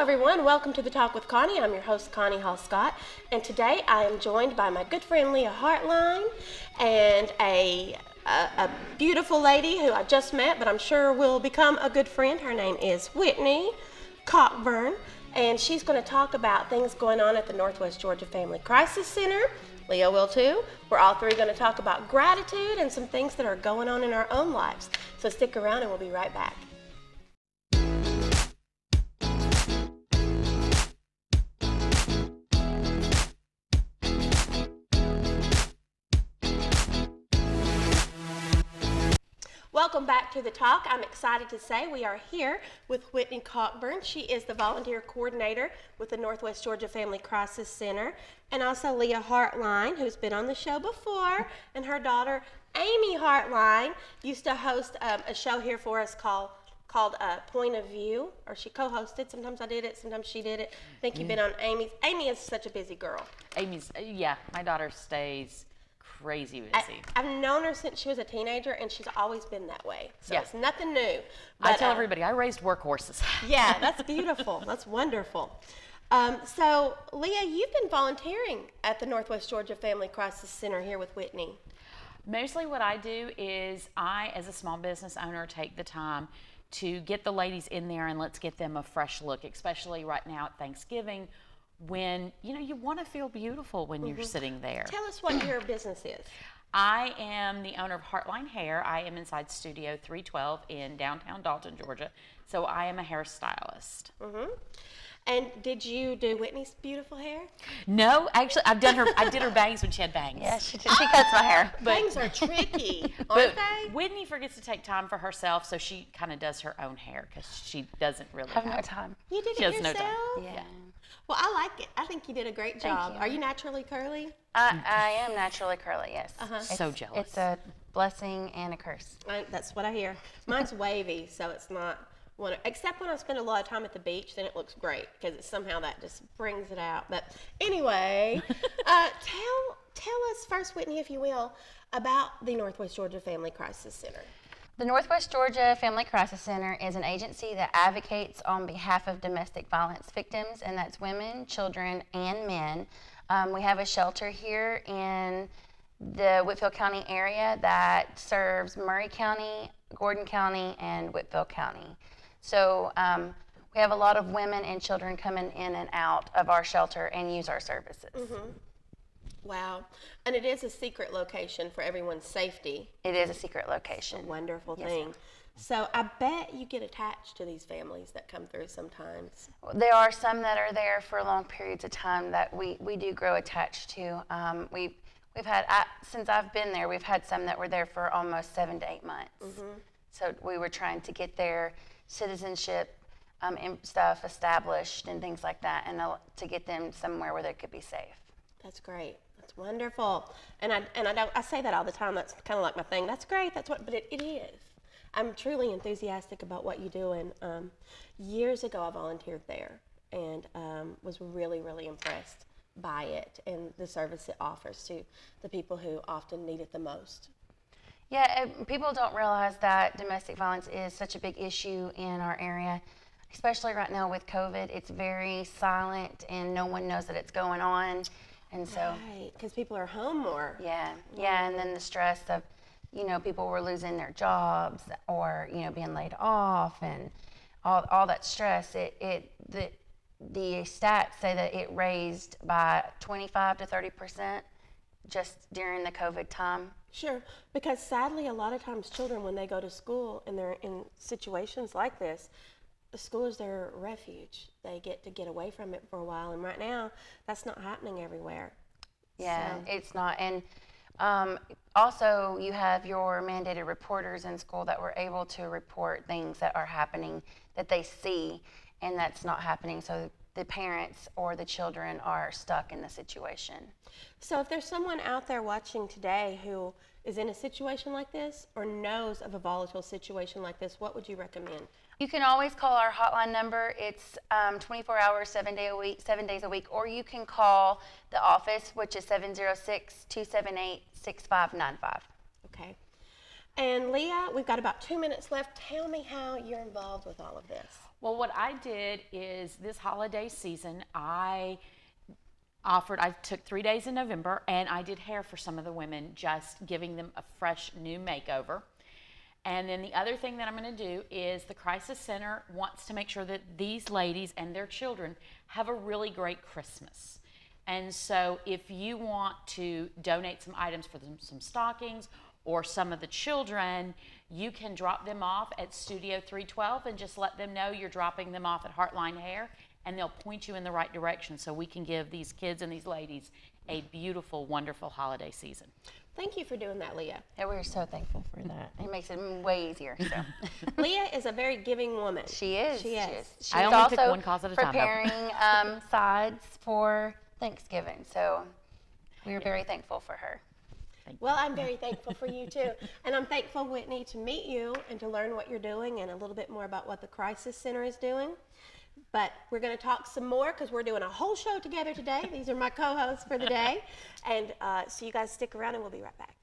everyone, welcome to the Talk with Connie. I'm your host, Connie Hall Scott, and today I am joined by my good friend Lea Hartline and a beautiful lady who I just met, but I'm sure will become a good friend. Her name is Whitney Cockburn, and she's going to talk about things going on at the Northwest Georgia Family Crisis Center. Lea will too. We're all three going to talk about gratitude and some things that are going on in our own lives. So stick around and we'll be right back. Welcome back to the talk. I'm excited to say we are here with Whitney Cockburn. She is the volunteer coordinator with the Northwest Georgia Family Crisis Center, and also Lea Hartline, who's been on the show before, and her daughter Amy Hartline used to host a show here for us called Point of View, or she co-hosted. Sometimes I did it, sometimes she did it. I think you've been on Amy's. Amy is such a busy girl. My daughter stays crazy busy. I've known her since she was a teenager, and she's always been that way. So it's nothing new. But, I tell everybody, I raised workhorses. Yeah, that's beautiful. That's wonderful. So, Lea, you've been volunteering at the Northwest Georgia Family Crisis Center here with Whitney. Mostly what I do is I, as a small business owner, take the time to get the ladies in there and let's get them a fresh look, especially right now at Thanksgiving, when you want to feel beautiful when you're sitting there. Tell us what your business is. I am the owner of Hartline Hair. I am inside Studio 312 in downtown Dalton, Georgia. So I am a hairstylist. And did you do Whitney's beautiful hair? No, actually, I did her bangs when she had bangs. Yeah, she did. She cuts my hair. Bangs are tricky, aren't they? Whitney forgets to take time for herself, so she kind of does her own hair because she doesn't really have no time. You did she it has yourself? No time. Yeah. Well, I like it. I think you did a great job. you. Are you naturally curly? I am naturally curly, yes. So jealous. It's a blessing and a curse. That's what I hear. Mine's wavy, so it's not one. Except when I spend a lot of time at the beach, then it looks great because somehow that just brings it out. But anyway, tell us first, Whitney, if you will, about the Northwest Georgia Family Crisis Center. The Northwest Georgia Family Crisis Center is an agency that advocates on behalf of domestic violence victims, and that's women, children, and men. We have a shelter here in the Whitfield County area that serves Murray County, Gordon County, and Whitfield County. So we have a lot of women and children coming in and out of our shelter and use our services. Wow. And it is a secret location for everyone's safety. It is a secret location. A wonderful Yes, thing. ma'am. So I bet you get attached to these families that come through sometimes. There are some that are there for long periods of time that we do grow attached to. We've had, since I've been there, we've had some that were there for almost 7 to 8 months. So we were trying to get their citizenship and stuff established and things like that, and to get them somewhere where they could be safe. That's great. That's wonderful. And I say that all the time. That's kind of like my thing. That's great. But it is. I'm truly enthusiastic about what you do. And years ago, I volunteered there and was really, really impressed by it and the service it offers to the people who often need it the most. Yeah, people don't realize that domestic violence is such a big issue in our area, especially right now with COVID. It's very silent and no one knows that it's going on. And so, right, because people are home more. Yeah, and then the stress of, people were losing their jobs or, being laid off and all that stress. The stats say that it raised by 25 to 30% just during the COVID time. Sure, because sadly, a lot of times children, when they go to school and they're in situations like this, the school is their refuge. They get to get away from it for a while, and right now, that's not happening everywhere. Yeah, it's not. And also, you have your mandated reporters in school that were able to report things that are happening that they see, and that's not happening. So the parents or the children are stuck in the situation. So if there's someone out there watching today who is in a situation like this or knows of a volatile situation like this, what would you recommend? You can always call our hotline number. It's 24 hours, 7 days a week, or you can call the office, which is 706-278-6595. Okay. And Lea, we've got about 2 minutes left. Tell me how you're involved with all of this. Well, what I did is this holiday season, I took 3 days in November and I did hair for some of the women, just giving them a fresh new makeover. And then the other thing that I'm going to do is the Crisis Center wants to make sure that these ladies and their children have a really great Christmas. And so if you want to donate some items for them, some stockings or some of the children, you can drop them off at Studio 312 and just let them know you're dropping them off at Hartline Hair, and they'll point you in the right direction so we can give these kids and these ladies a beautiful, wonderful holiday season. Thank you for doing that, Leah. Yeah, we're so thankful for that. It makes it way easier. So. Leah is a very giving woman. She is. She is. She's I only also pick one cause at a time, though. preparing sides for Thanksgiving. So we are very thankful for her. Well, I'm very thankful for you too. And I'm thankful, Whitney, to meet you and to learn what you're doing and a little bit more about what the Crisis Center is doing. But we're going to talk some more because we're doing a whole show together today. These are my co-hosts for the day. And so you guys stick around and we'll be right back.